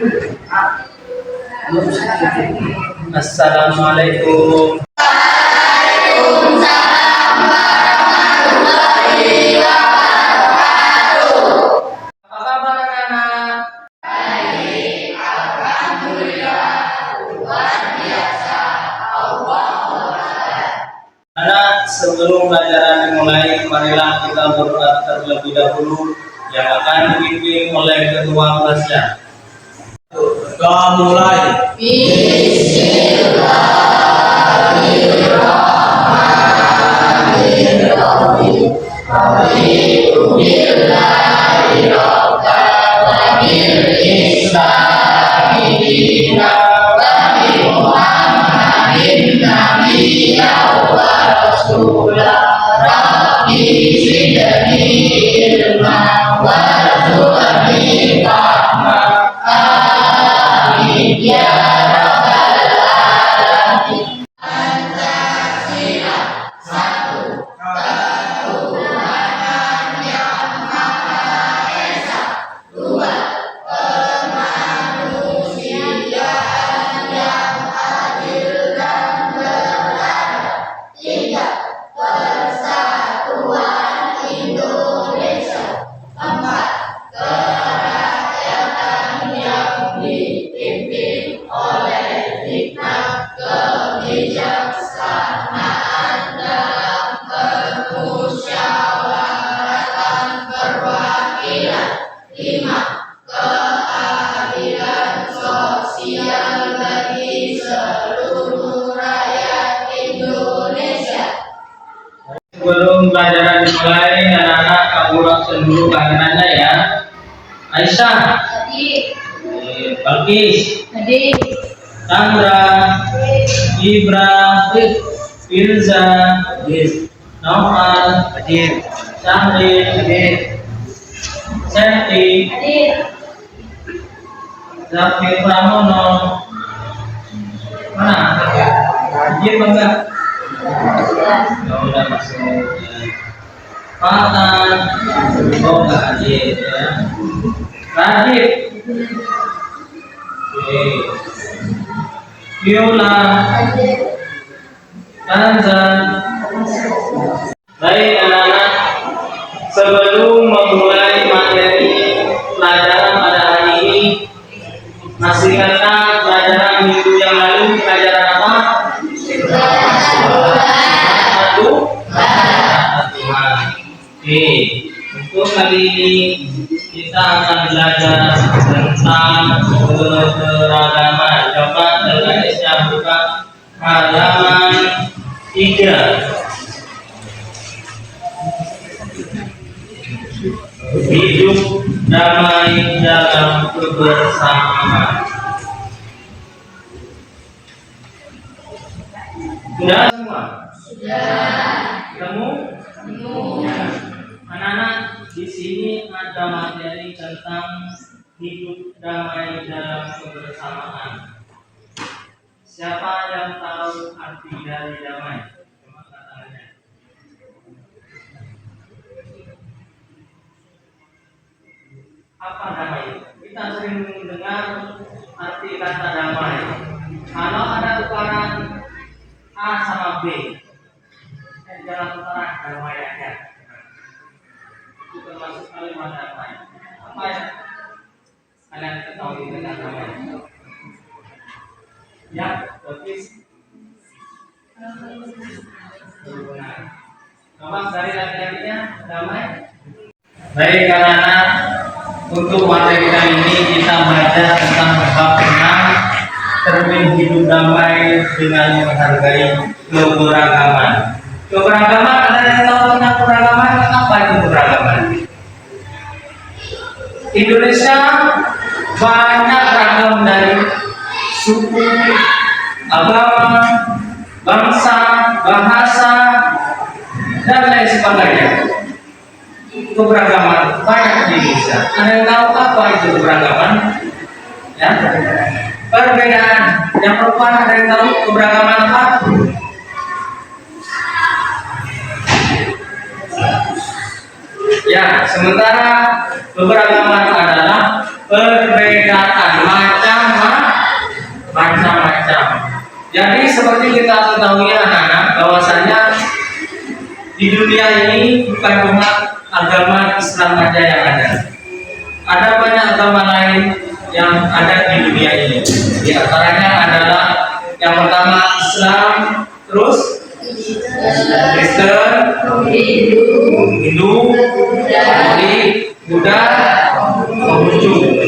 Assalamualaikum. Apa kabar anak-anak? Anak, sebelum pelajaran dimulai, marilah kita berdoa terlebih dahulu yang akan dipimpin oleh ketua kelasnya. Doa mulai. Sebelum pelajaran dimulai, anak-anak kamu langsung dulu kehadirannya ya. Aisyah, Balkis, Chandra, Ibra, Firza, Naufal, Syahrin, Senti, Zafir Pramono. Mana? Hadir enggak? Udah masuk ya. Fatan, oh nggak hadir ya. Radit, Viola, Kanza. Baik anak-anak, sebelum memulai materi pelajaran pada hari ini, masih ingatkah pelajaran minggu yang lalu pelajaran apa? Oke, untuk kali ini kita akan belajar tentang keberagaman. Coba terkait buka halaman 3. Hidup damai dalam kebersamaan. Sudah semua? Sudah. Kamu? Anak-anak, di sini ada materi tentang hidup damai dalam kebersamaan. Siapa yang tahu arti dari damai? Coba katanya. Apa damai? Kita sering mendengar arti kata damai. Kalau ada tukaran A sama B, jangan tukaran damai aja. Itu termasuk kalimat damai. Apa ya? Kalian ketahui dengan damai? Ya, bagus. Benar. Coba dari laki-lakinya damai. Baik anak-anak, untuk materi kali ini kita belajar tentang bab 6, termin hidup damai dengan menghargai keberagaman. Keberagaman, ada yang tahu tentang keberagaman? Apa itu keberagaman? Indonesia banyak ragam dari suku, agama, bangsa, bahasa, dan lain sebagainya. Keberagaman banyak di Indonesia. Ada yang tahu apa itu keberagaman? Ya, perbedaan. Yang perempuan ada yang tahu keberagaman apa? Ya, sementara keberagaman adalah perbedaan Jadi seperti kita ketahui anak-anak bahwasanya di dunia ini bukan cuma agama Islam aja yang ada. Ada banyak agama lain yang ada di dunia ini. Di antaranya adalah yang pertama Islam, terus Kristen, Hindu, Katolik, Buddha, Konghucu.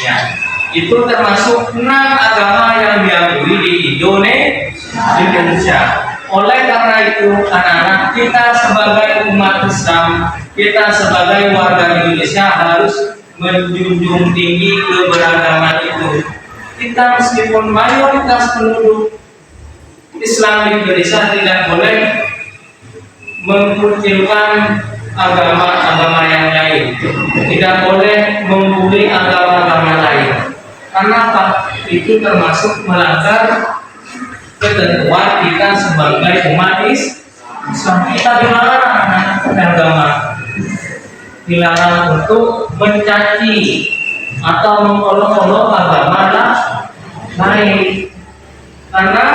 Ya, itu termasuk 6 agama yang diakui di Indonesia. Oleh karena itu, anak-anak, kita sebagai umat Islam, kita sebagai warga Indonesia harus menjunjung tinggi keberagaman itu. Kita meskipun mayoritas penduduk Islam di Indonesia tidak boleh mengkucilkan agama-agama yang lain, tidak boleh membuli agama-agama lain. Karena apa? Itu termasuk melanggar ketentuan kita sebagai umat Islam. Kita dilarang beragama, dilarang untuk mencaci atau mengolok-olok agama lain, karena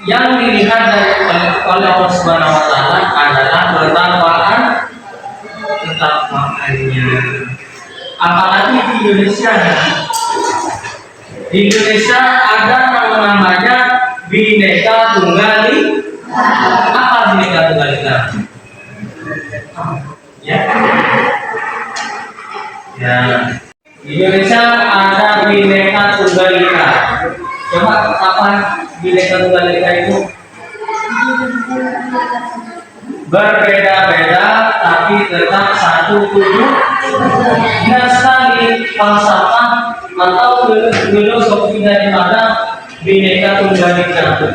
yang dilihat oleh Allah Subhanahu Wa Taala adalah ketakwaan-Nya. Apalagi di Indonesia, di Indonesia ada namanya Bhinneka Tunggal Ika. Apa Bhinneka Tunggal Ika? Ya, di Indonesia ada Bhinneka Tunggal Ika. Coba apa Bhinneka Tunggal Ika itu? Berbeda-beda tapi tetap satu tujuan. Tidak sekali falsafah atau filosofi daripada Bhinneka Tunggal Ika.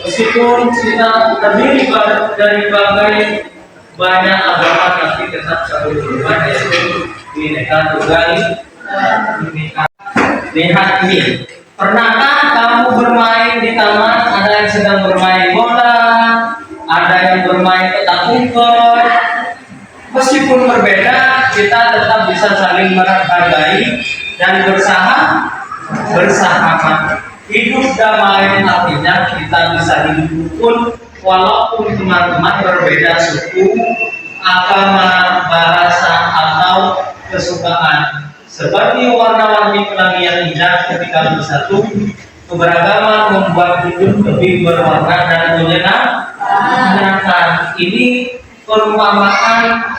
Meskipun kita terdiri dari berbagai banyak agama, tapi tetap satu tujuan, yaitu Bhinneka Tunggal Ika. Lihat ini. Pernahkah kamu bermain di taman? Ada yang sedang bermain bola, ada yang bermain petak umpet. Meskipun berbeda, kita tetap bisa saling menghargai dan bersahabat. Hidup damai artinya kita bisa hidup rukun walaupun teman-teman berbeda suku, agama, bahasa atau kesukaan. Seperti warna-warni pelangi yang indah ketika bersatu, keberagaman membuat hidup lebih berwarna dan menyenangkan. Ini perumpamaan.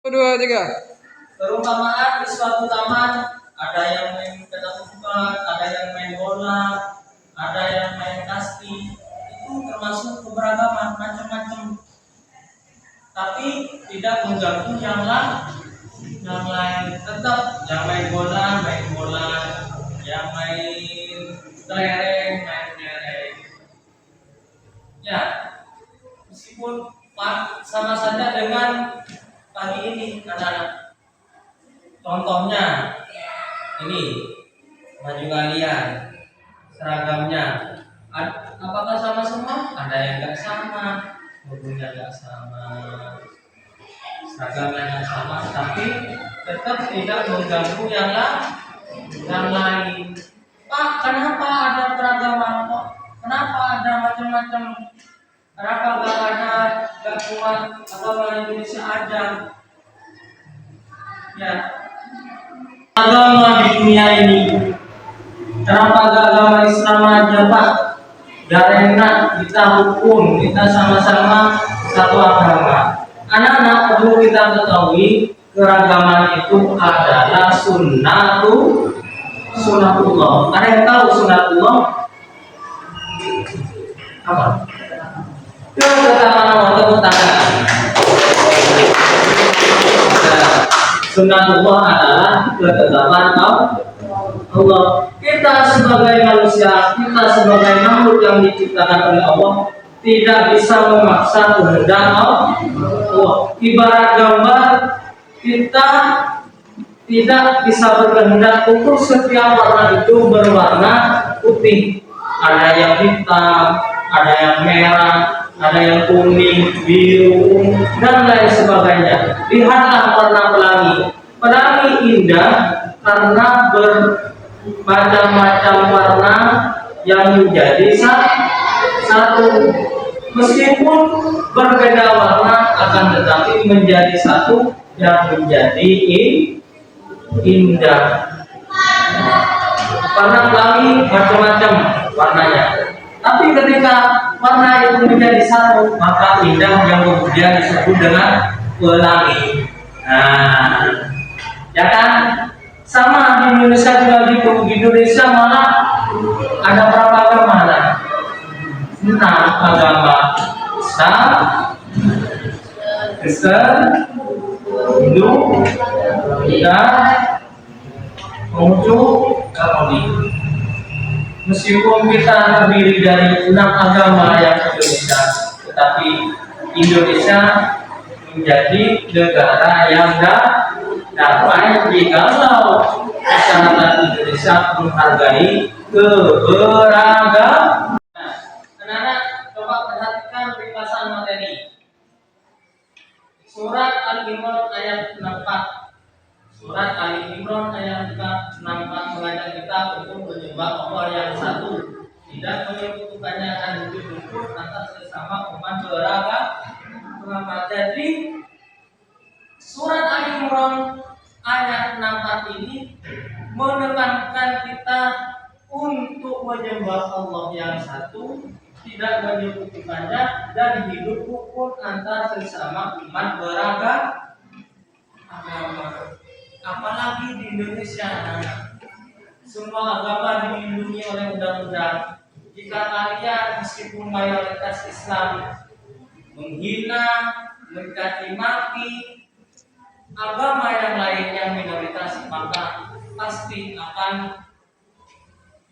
2, 3. Perumpamaan di suatu taman, ada yang main petak umpet, ada yang main bola, ada yang main kasti. Itu termasuk keberagaman macam-macam. Tapi tidak mengganggu yang lain. Tetap yang main bola, yang main kelereng. Ya, meskipun sama saja dengan pagi ini, anak-anak. Contohnya, ini baju kalian, seragamnya, apakah sama semua? Ada yang nggak sama, bajunya nggak sama, seragamnya nggak sama, tapi tetap tidak mengganggu yang lain. Pak, kenapa ada keragaman kok? Kenapa ada macam-macam? Kenapa gak cuma agama Indonesia ada? Ya, agama di dunia ini. Kenapa gak agama Islam aja, Pak? Karena kita hukum, kita sama-sama satu agama. Anak-anak perlu kita ketahui keragaman itu adalah sunnatullah. Ada yang tahu sunnatullah? Apa? Ketetapan Allah, tepuk tangan. Sunnatullah adalah ketetapan Allah. Kita sebagai manusia, kita sebagai makhluk yang diciptakan oleh Allah, tidak bisa memaksa kehendak Allah. Ibarat gambar, kita tidak bisa berkehendak untuk setiap warna itu berwarna putih. Ada yang hitam, ada yang merah, ada yang kuning, biru, dan lain sebagainya. Lihatlah warna pelangi. Pelangi indah karena bermacam-macam warna yang menjadi satu. Meskipun berbeda warna akan tetapi menjadi satu yang menjadi indah. Karena pelangi macam-macam warnanya. Tapi ketika warna itu menjadi satu, maka indah yang kemudian disebut dengan pelangi. Nah, ya kan? Sama di Indonesia juga gitu. Di Indonesia malah ada berapa agama? 6 agama: Islam, Kristen, Hindu, Buddha, Konghucu, Katolik. Meskipun kita terdiri dari 6 agama yang berbeda, tetapi Indonesia menjadi negara yang damai jikalau masyarakat Indonesia menghargai keberagaman. Anak-anak, coba perhatikan ringkasan materi. Surat Al-Imran ayat 64. Surat Al-Imran ayat 64 mengajak kita untuk menyembah Allah yang satu, tidak menyekutukannya dan hidup atas sesama umat beragama. Jadi surat Al-Imran ayat 64 ini menekankan kita untuk menyembah Allah yang satu, tidak menyekutukannya dan hidup rukun antar sesama umat beragama. Apalagi di Indonesia, semua agama dilindungi oleh undang-undang. Jika kalian meskipun mayoritas Islam menghina, mencaci maki agama yang lain yang minoritas, maka pasti akan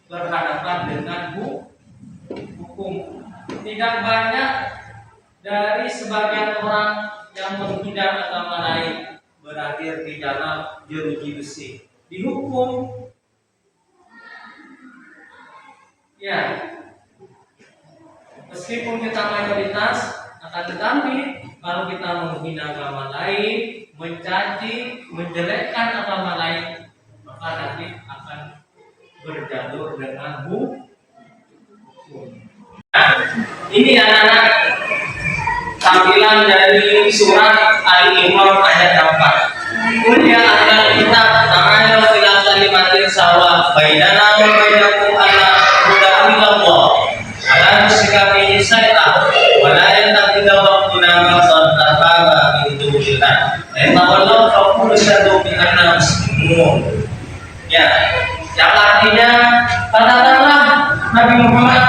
berhadapan dengan hukum. Tidak banyak dari sebagian orang yang menghina agama lain berakhir di dalam jeruji besi, dihukum. Ya, meskipun kita mayoritas, akan tetapi kalau kita menghina agama lain, mencaci, menjelekkan agama lain, maka nanti akan berjalur dengan hukum. Nah, ini anak-anak tampilan dari surat Al-Imran ayat 4. Kuliah akan kita ta'ala ila kalimatin sawa bainana wa bainakum alla na'budu illallah ala nusyrika bihi syai'an wa la yattakhidha ba'duna ba'dan arbaba min dunillah. Wallahu faqul syadu bi anna muslimun. Ya, yang artinya katakanlah Nabi Muhammad,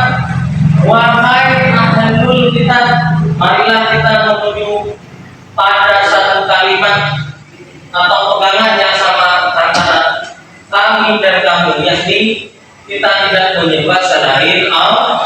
wahai ahlul kitab, marilah kita menuju pada satu kalimat atau pegangan yang sama antara kami dan kamu, yakni kita tidak menyembah selain Allah.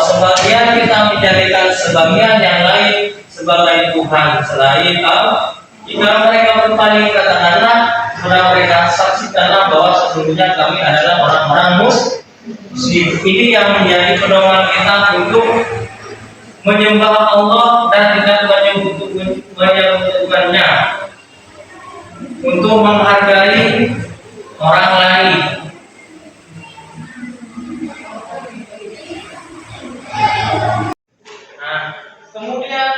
Sebagian kita menjadikan sebagian yang lain sebagai Tuhan selain Allah. Jika mereka berpaling, katakanlah kepada mereka, saksikanlah bahwa sesungguhnya kami adalah orang-orang muslim. Ini yang menjadi pedoman kita untuk menyembah Allah dan tidak menyekutukannya, untuk menghargai orang lain. Nah, kemudian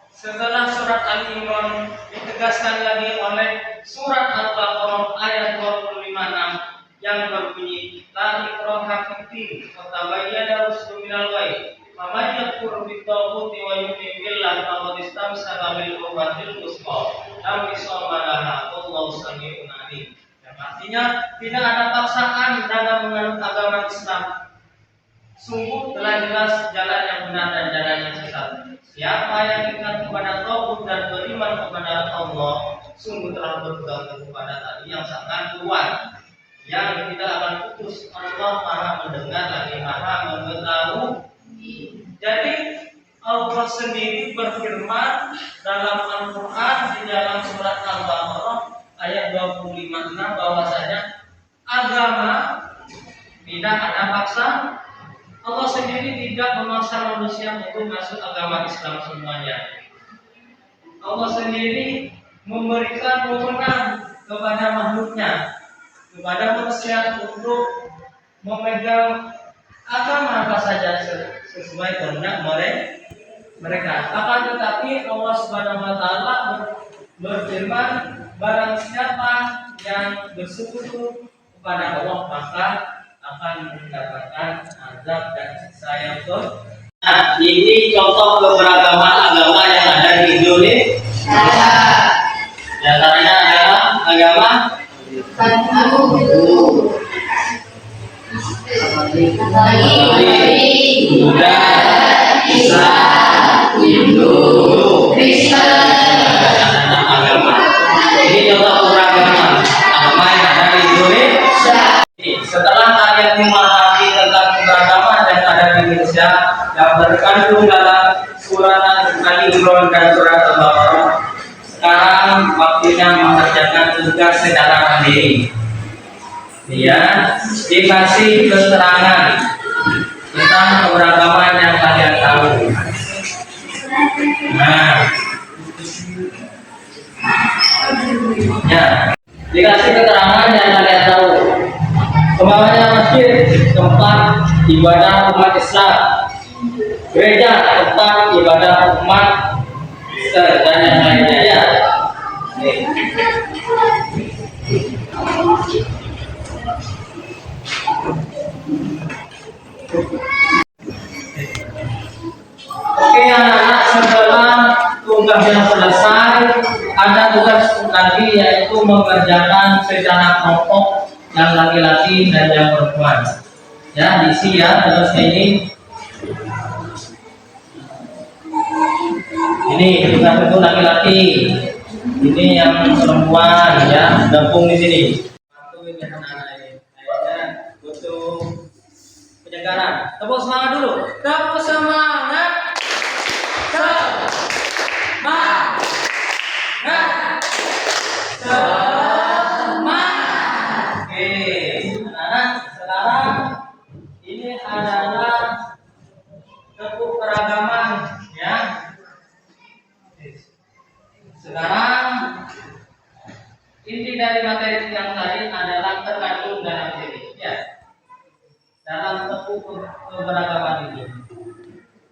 setelah surat Al-Imran ditegaskan lagi oleh surat Al-Baqarah ayat 25:6 yang berbunyi la ikraha fiddin wa tabayyana rusydu minal ghayy faman yakfur bit-taghuti wa yu'min billahi faqad istamsaka bil urwatil wuthqa lam yusama laha wallahu samii'un 'aliim. Yang artinya tidak ada paksaan dalam menganut agama Islam. Sungguh telah jelas jalan yang benar dan jalan yang sesat. Siapa yang ingat kepada Tauhid dan beriman kepada Allah, sungguh telah berpegang kepada tali yang sangat kuat, yang tidak akan putus. Allah Maha mendengar lagi Maha mengetahui. Jadi Allah sendiri berfirman dalam Al-Quran di dalam surat Al-Baqarah ayat 25:6 bahwasanya agama tidak ada paksa. Allah sendiri tidak memaksa manusia untuk masuk agama Islam semuanya. Allah sendiri memberikan wewenang kepada makhluknya, kepada manusia untuk memegang agama apa saja sesuai kehendak mereka. Akan tetapi Allah Subhanahu wa taala berfirman, barang siapa yang bersekutu kepada Allah maka akan mendapatkan azab dan siksa yang berat. Nah, ini contoh keberagaman agama yang ada di Indonesia. Di antaranya adalah agama Buddha, Islam, Hindu, Kristen. Agama. Ini contoh keberagaman agama yang ada di Indonesia. Setelah kalian memahami tentang keberagaman yang ada di Indonesia yang terkandung dalam surat Ali Imran dan surat Al-Baqarah, sekarang waktunya mengerjakan tugas secara mandiri. Ya, dikasih keterangan tentang keberagaman yang kalian tahu. Nah, ya, dikasih keterangan yang kalian tahu. Umpamanya masjid tempat ibadah umat Islam, gereja tempat ibadah umat Islam dan yang lainnya ya. Oke anak-anak, setelah tugasnya selesai, ada tugas lagi yaitu mengerjakan secara kelompok yang laki-laki dan yang perempuan. Ya, diisi ya terus ini. Ini tugas itu laki-laki, ini yang perempuan ya, gabung di sini. Bantuin ya anak-anak ini. Kayaknya butuh penyegaran. Tepuk semangat dulu. Tepuk semangat. Semangat. Semangat. Oke, anak-anak, sekarang ini adalah tepuk keragaman ya. Sekarang inti dari materi yang tadi adalah terkandung dalam diri ya. Dalam tepuk keberagaman ini.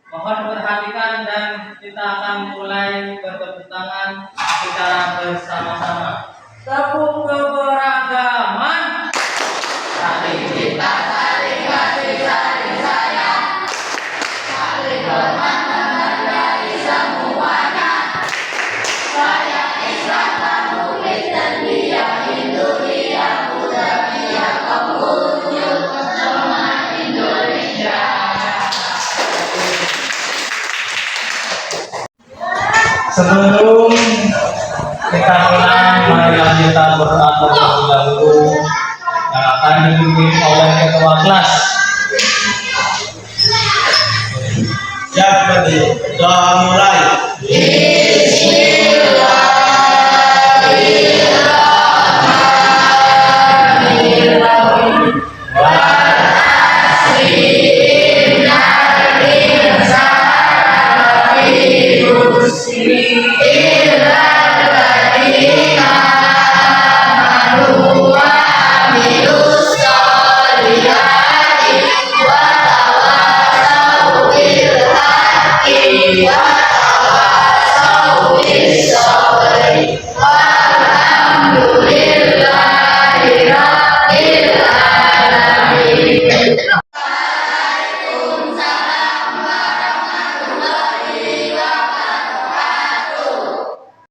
Mohon perhatikan dan kita akan mulai bertepuk tangan secara bersama-sama. Tepuk keberagaman. Saling cinta, saling kasih, saling sayang, saling hormat menghargai semuanya. Saya Islam, kamu Kristen, dia Hindu, dia Buddha, dia Konghucu, semua Indonesia. Sebelum kita mulai, marilah kita berdoa terlebih dahulu yang akan dipimpin oleh ketua kelas. Siap, berdoa mulai.